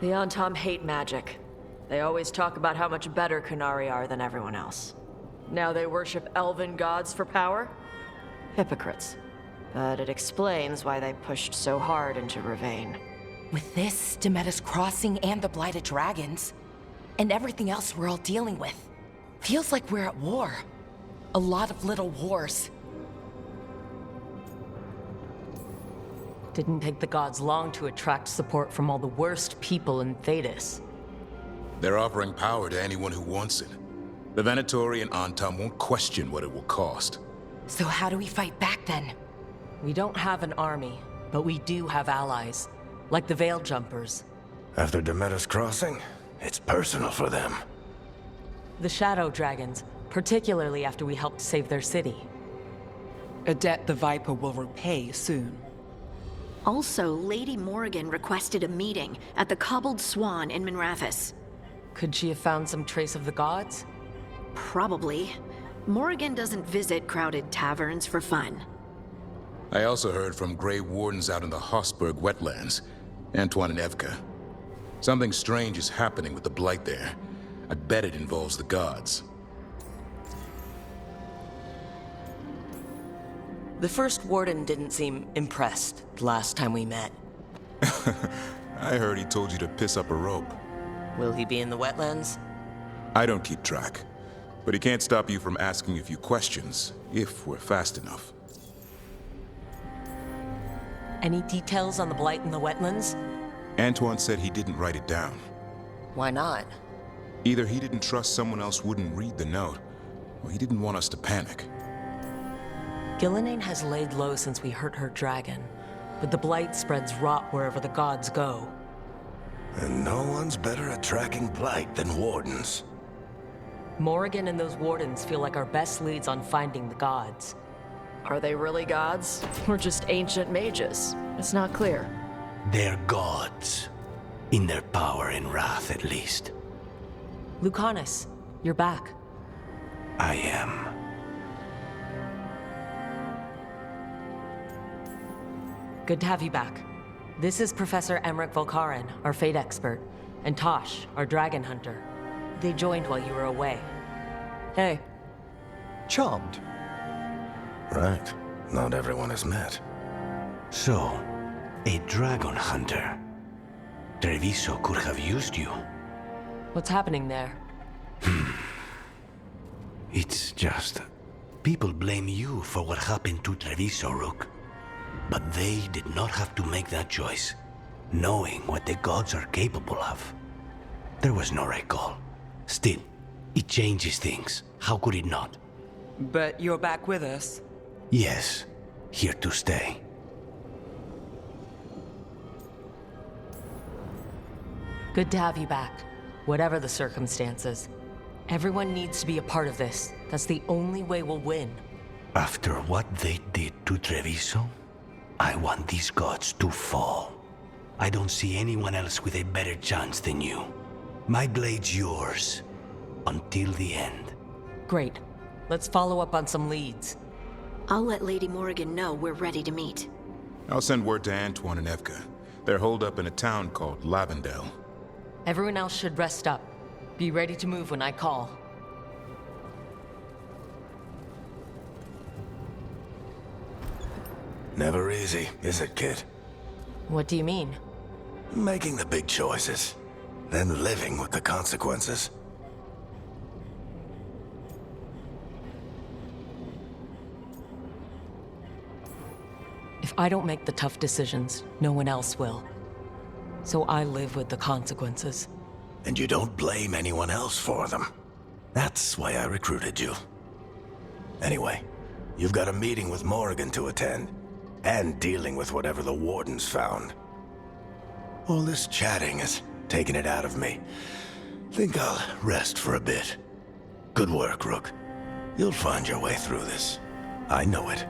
The Antom hate magic. They always talk about how much better Qunari are than everyone else. Now they worship elven gods for power? Hypocrites. But it explains why they pushed so hard into Ravane. With this, Demeter's Crossing and the Blighted Dragons, and everything else we're all dealing with, feels like we're at war. A lot of little wars. Didn't take the gods long to attract support from all the worst people in Thedas. They're offering power to anyone who wants it. The Venatori and Antom won't question what it will cost. So how do we fight back then? We don't have an army, but we do have allies, like the Veil Jumpers. After Demeter's Crossing, it's personal for them. The Shadow Dragons, particularly after we helped save their city. A debt the Viper will repay soon. Also, Lady Morrigan requested a meeting at the Cobbled Swan in Minrathous. Could she have found some trace of the gods? Probably. Morrigan doesn't visit crowded taverns for fun. I also heard from Grey Wardens out in the Hossberg wetlands, Antoine and Evka. Something strange is happening with the Blight there. I bet it involves the gods. The first warden didn't seem impressed the last time we met. I heard he told you to piss up a rope. Will he be in the wetlands? I don't keep track, but he can't stop you from asking a few questions, if we're fast enough. Any details on the Blight in the wetlands? Antoine said he didn't write it down. Why not? Either he didn't trust someone else wouldn't read the note, or he didn't want us to panic. Gillenane has laid low since we hurt her dragon, but the Blight spreads rot wherever the gods go. And no one's better at tracking Blight than Wardens. Morrigan and those wardens feel like our best leads on finding the gods. Are they really gods? Or just ancient mages? It's not clear. They're gods. In their power and wrath, at least. Lucanis, you're back. I am. Good to have you back. This is Professor Emmerich Volkaren, our fate expert, and Tosh, our dragon hunter. They joined while you were away. Hey. Charmed. Right. Not everyone has met. So, a dragon hunter. Treviso could have used you. What's happening there? It's just... people blame you for what happened to Treviso, Rook. But they did not have to make that choice, knowing what the gods are capable of. There was no recall. Still, it changes things. How could it not? But you're back with us. Yes, here to stay. Good to have you back, whatever the circumstances. Everyone needs to be a part of this. That's the only way we'll win. After what they did to Treviso, I want these gods to fall. I don't see anyone else with a better chance than you. My blade's yours, until the end. Great. Let's follow up on some leads. I'll let Lady Morrigan know we're ready to meet. I'll send word to Antoine and Evka. They're holed up in a town called Lavendel. Everyone else should rest up. Be ready to move when I call. Never easy, is it, kid? What do you mean? Making the big choices, then living with the consequences. If I don't make the tough decisions, no one else will. So I live with the consequences. And you don't blame anyone else for them. That's why I recruited you. Anyway, you've got a meeting with Morrigan to attend, and dealing with whatever the Wardens found. All this chatting is taking it out of me. Think I'll rest for a bit. Good work, Rook. You'll find your way through this. I know it.